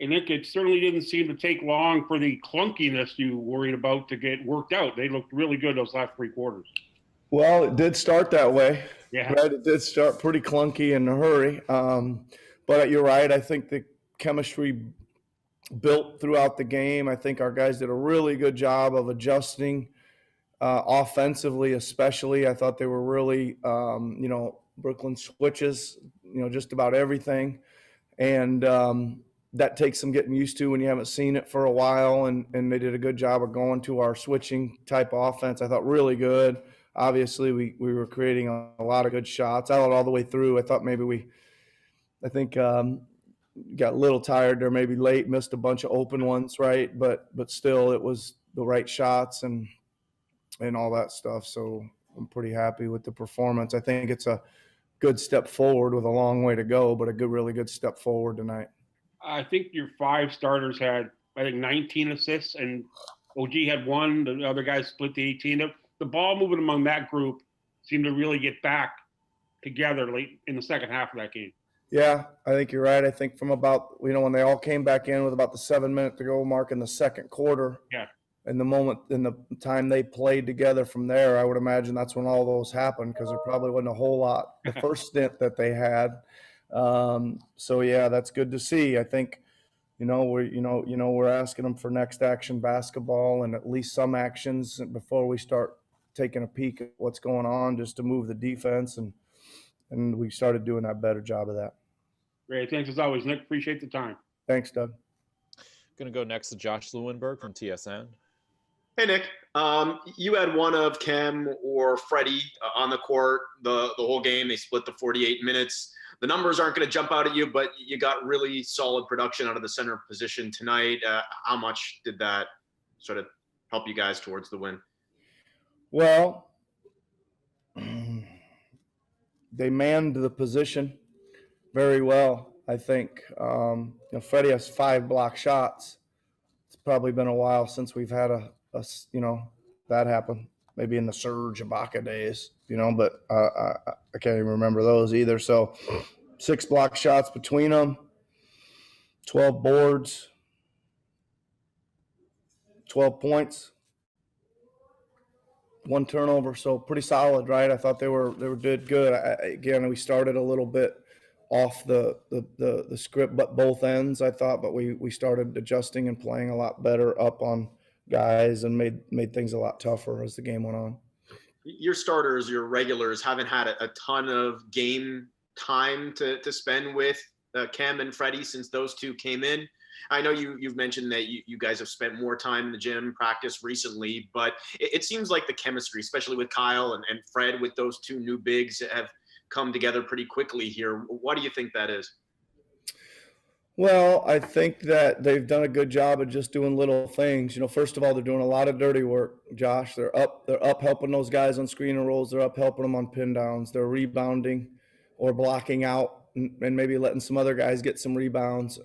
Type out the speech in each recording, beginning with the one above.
And it certainly didn't seem to take long for the clunkiness you worried about to get worked out. They looked really good those last three quarters. Well, it did start that way, Yeah. right? It did start pretty clunky in a hurry. But you're right. I think the chemistry built throughout the game. I think our guys did a really good job of adjusting offensively, especially. I thought they were really, Brooklyn switches, just about everything. And that takes some getting used to when you haven't seen it for a while. And they did a good job of going to our switching type of offense. I thought really good. Obviously, we were creating a lot of good shots. I thought all the way through. I thought maybe I think got a little tired there, maybe late, missed a bunch of open ones, right? But still, it was the right shots and all that stuff. So I'm pretty happy with the performance. I think it's a good step forward with a long way to go, but a really good step forward tonight. I think your five starters had, I think, 19 assists, and OG had one. The other guys split the 18. The ball movement among that group seemed to really get back together late in the second half of that game. Yeah, I think you're right. I think from about, when they all came back in with about the 7 minute to go mark in the second quarter, yeah, and the time they played together from there, I would imagine that's when all those happened, because there probably wasn't a whole lot the first stint that they had. So yeah, that's good to see. I think, we're asking them for next action basketball and at least some actions before we start taking a peek at what's going on, just to move the defense, and we started doing that better job of that. Great. Thanks as always, Nick. Appreciate the time. Thanks, Doug. Going to go next to Josh Lewinberg from TSN. Hey, Nick. You had one of Cam or Freddie on the court the whole game. They split the 48 minutes. The numbers aren't going to jump out at you, but you got really solid production out of the center position tonight. How much did that sort of help you guys towards the win? Well, they manned the position very well, I think. Freddie has 5 block shots. It's probably been a while since we've had that happen. Maybe in the Serge Ibaka days, but I can't even remember those either. So 6 block shots between them, 12 boards, 12 points, 1 turnover. So pretty solid, right? I thought they did good. Again, we started a little bit off the script, but both ends, I thought, but we started adjusting and playing a lot better up on guys and made things a lot tougher as the game went on. Your starters, your regulars, haven't had a ton of game time to spend with Cam and Freddie since those two came in. I know you've mentioned that you guys have spent more time in the gym, practice recently, but it seems like the chemistry, especially with Kyle and Fred, with those two new bigs, have come together pretty quickly here. What do you think that is? Well, I think that they've done a good job of just doing little things. First of all, they're doing a lot of dirty work, Josh. They're up helping those guys on screen and rolls. They're up helping them on pin downs. They're rebounding or blocking out and maybe letting some other guys get some rebounds.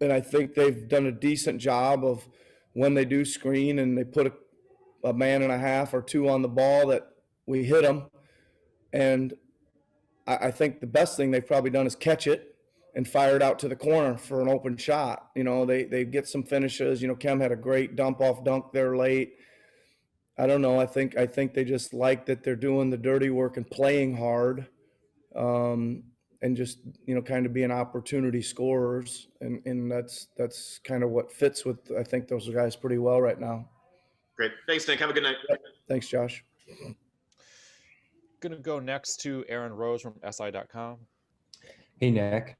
And I think they've done a decent job of when they do screen and they put a man and a half or 2 on the ball, that we hit them. And I think the best thing they've probably done is catch it and fire it out to the corner for an open shot. They get some finishes. Cam had a great dump-off dunk there late. I don't know. I think they just like that they're doing the dirty work and playing hard, and just, kind of being opportunity scorers. And that's kind of what fits with, I think, those guys pretty well right now. Great. Thanks, Nick. Have a good night. Thanks, Josh. Going to go next to Aaron Rose from SI.com. Hey, Nick.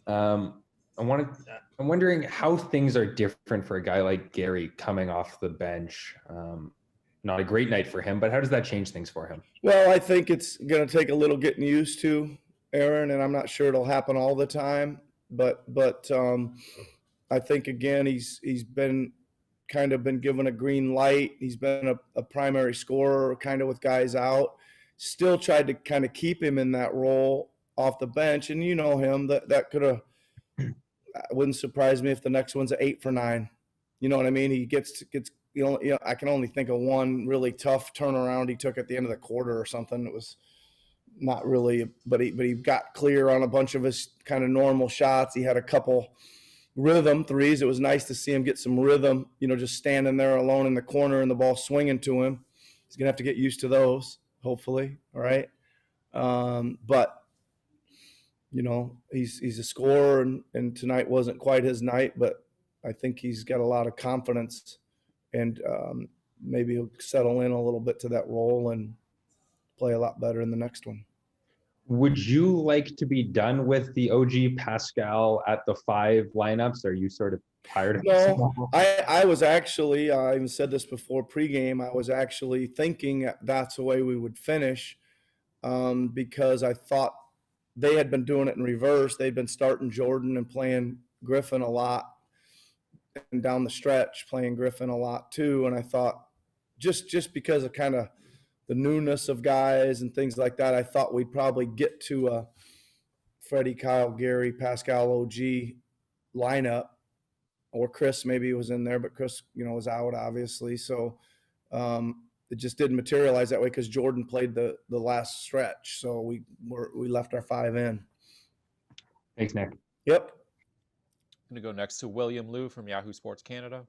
I'm wondering how things are different for a guy like Gary coming off the bench. Not a great night for him, but how does that change things for him? Well, I think it's going to take a little getting used to, Aaron, and I'm not sure it'll happen all the time. But I think, again, he's been given a green light. He's been a primary scorer kind of with guys out. Still tried to kind of keep him in that role off the bench, and him, that could have wouldn't surprise me if the next one's an 8 for 9. You know what I mean? He gets I can only think of one really tough turnaround he took at the end of the quarter or something. It was not really, but he got clear on a bunch of his kind of normal shots. He had a couple rhythm threes. It was nice to see him get some rhythm, just standing there alone in the corner and the ball swinging to him. He's going to have to get used to those, hopefully. All right. But, he's a scorer, and tonight wasn't quite his night, but I think he's got a lot of confidence, and maybe he'll settle in a little bit to that role and play a lot better in the next one. Would you like to be done with the OG Pascal at the 5 lineups? Are you sort of tired of this? No, I was actually, I even said this before pregame, I was actually thinking that's the way we would finish, because I thought they had been doing it in reverse. They'd been starting Jordan and playing Griffin a lot, and down the stretch playing Griffin a lot too. And I thought just because of kind of the newness of guys and things like that, I thought we'd probably get to a Freddie, Kyle, Gary, Pascal, OG lineup, or Chris maybe was in there, but Chris, was out obviously. So it just didn't materialize that way because Jordan played the last stretch. So we left our 5 in. Thanks, Nick. Yep. I'm going to go next to William Liu from Yahoo Sports Canada.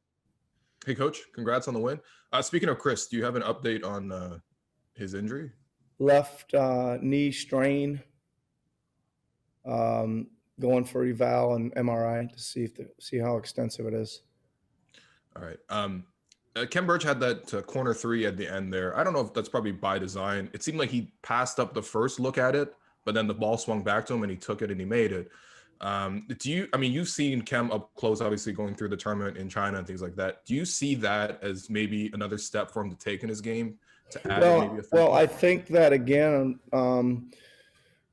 Hey, Coach. Congrats on the win. Speaking of Chris, do you have an update on his injury? Left knee strain. Going for eval and MRI to see how extensive it is. All right. Ken Birch had that corner 3 at the end there. I don't know if that's probably by design. It seemed like he passed up the first look at it, but then the ball swung back to him and he took it and he made it. You've seen Kem up close, obviously going through the tournament in China and things like that. Do you see that as maybe another step for him to take in his game to add maybe a third? Well, I think that again,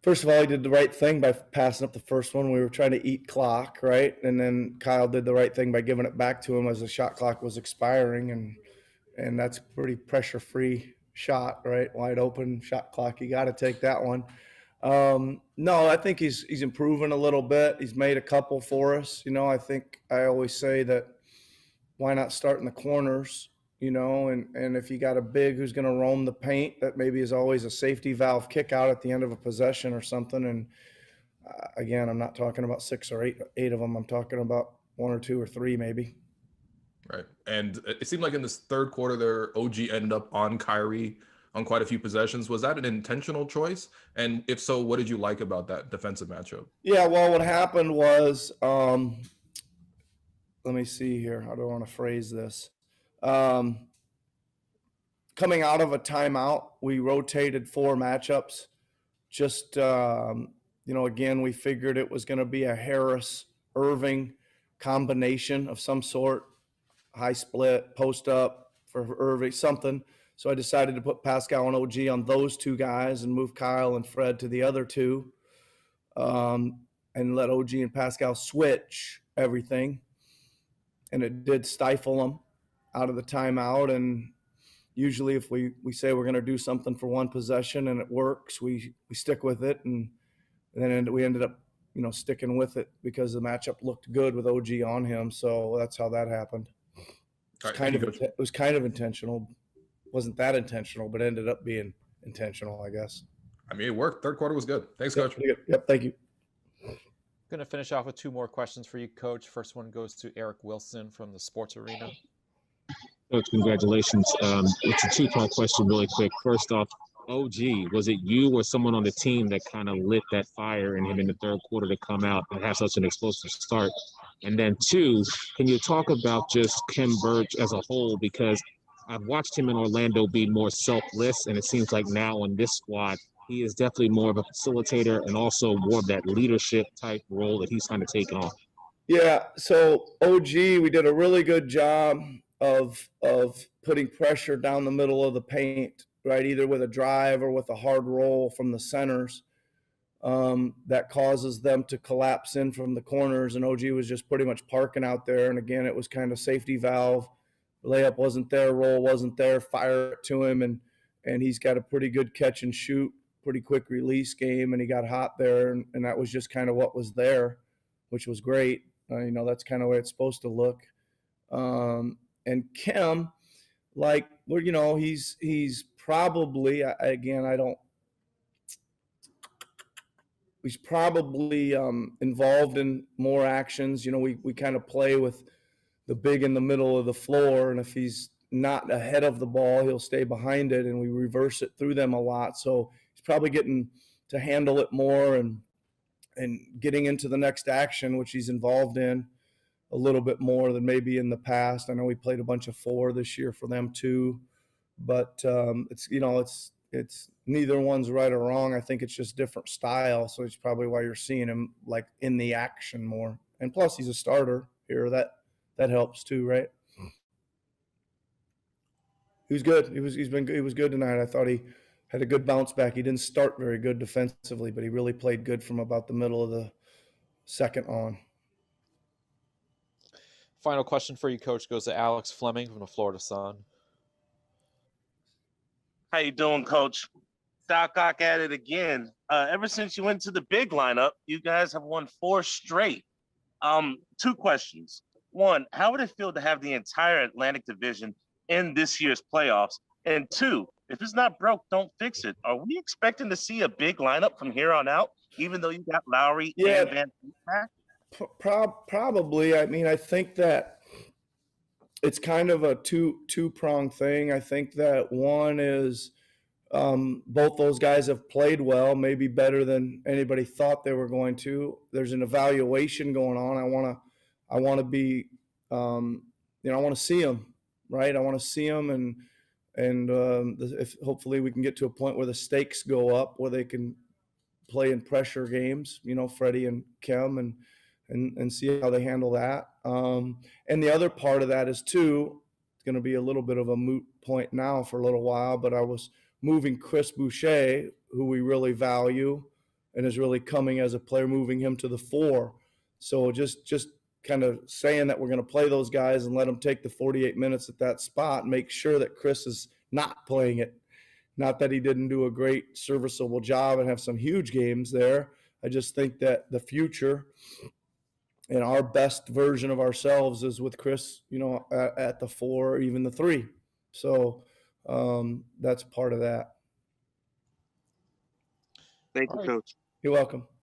first of all, he did the right thing by passing up the first one. We were trying to eat clock, right? And then Kyle did the right thing by giving it back to him as the shot clock was expiring, and that's a pretty pressure-free shot, right? Wide open shot clock. You got to take that one. No, I think he's improving a little bit. He's made a couple for us. I think I always say that why not start in the corners, and if you got a big who's going to roam the paint, that maybe is always a safety valve kick out at the end of a possession or something. And again, I'm not talking about 6 or 8 of them. I'm talking about 1 or 2 or 3 maybe. Right. And it seemed like in this third quarter there, OG ended up on Kyrie on quite a few possessions. Was that an intentional choice? And if so, what did you like about that defensive matchup? Yeah, well, what happened was, let me see here. How do I want to phrase this? Coming out of a timeout, we rotated 4 matchups. Just, again, we figured it was going to be a Harris-Irving combination of some sort, high split, post up for Irving, something. So I decided to put Pascal and OG on those 2 guys and move Kyle and Fred to the other 2, and let OG and Pascal switch everything. And it did stifle them out of the timeout. And usually if we say we're going to do something for one possession and it works, we stick with it. And then we ended up, sticking with it because the matchup looked good with OG on him. So that's how that happened. It was kind of intentional. Wasn't that intentional, but ended up being intentional, I guess. It worked. Third quarter was good. Thanks, Coach. Yep, thank you. Going to finish off with 2 more questions for you, Coach. First one goes to Eric Wilson from the Sports Arena. Coach, congratulations. It's a 2-part question really quick. First off, OG, was it you or someone on the team that kind of lit that fire in him in the third quarter to come out and have such an explosive start? And then 2, can you talk about just Kem Birch as a whole? Because I've watched him in Orlando be more selfless, and it seems like now in this squad, he is definitely more of a facilitator and also more of that leadership type role that he's kind of taken on. Yeah, so OG, we did a really good job of putting pressure down the middle of the paint, right, either with a drive or with a hard roll from the centers that causes them to collapse in from the corners, and OG was just pretty much parking out there. And again, it was kind of safety valve. Layup wasn't there, roll wasn't there, fire it to him, and he's got a pretty good catch and shoot, pretty quick release game, and he got hot there, and that was just kind of what was there, which was great. That's kind of the way it's supposed to look. And Kem, he's probably, again, he's probably involved in more actions. You know, we kind of play with the big in the middle of the floor, and if he's not ahead of the ball, he'll stay behind it, and we reverse it through them a lot. So he's probably getting to handle it more and getting into the next action, which he's involved in a little bit more than maybe in the past. I know we played a bunch of 4 this year for them too, but it's, you know, it's neither one's right or wrong. I think it's just different style. So it's probably why you're seeing him like in the action more. And plus he's a starter here. That helps too, right? He was good. He was good tonight. I thought he had a good bounce back. He didn't start very good defensively, but he really played good from about the middle of the second on. Final question for you, Coach, goes to Alex Fleming from the Florida Sun. How you doing, Coach? Doc Ock at it again. Ever since you went to the big lineup, you guys have won 4 straight. 2 questions. One, how would it feel to have the entire Atlantic Division in this year's playoffs? And 2, if it's not broke, don't fix it. Are we expecting to see a big lineup from here on out, even though you got Lowry and Van Fleet back? Probably. I mean, I think that it's kind of a two-pronged thing. I think that one is both those guys have played well, maybe better than anybody thought they were going to. There's an evaluation going on. I want to be, I want to see them, right? I want to see them, and if hopefully we can get to a point where the stakes go up, where they can play in pressure games. You know, Freddie and Kem, and see how they handle that. And the other part of that is too, it's going to be a little bit of a moot point now for a little while, but I was moving Chris Boucher, who we really value and is really coming as a player, moving him to the 4. So just kind of saying that we're going to play those guys and let them take the 48 minutes at that spot, make sure that Chris is not playing it. Not that he didn't do a great serviceable job and have some huge games there. I just think that the future and our best version of ourselves is with Chris, you know, at the 4 or even the 3. So that's part of that. Thank you, Coach. You're welcome.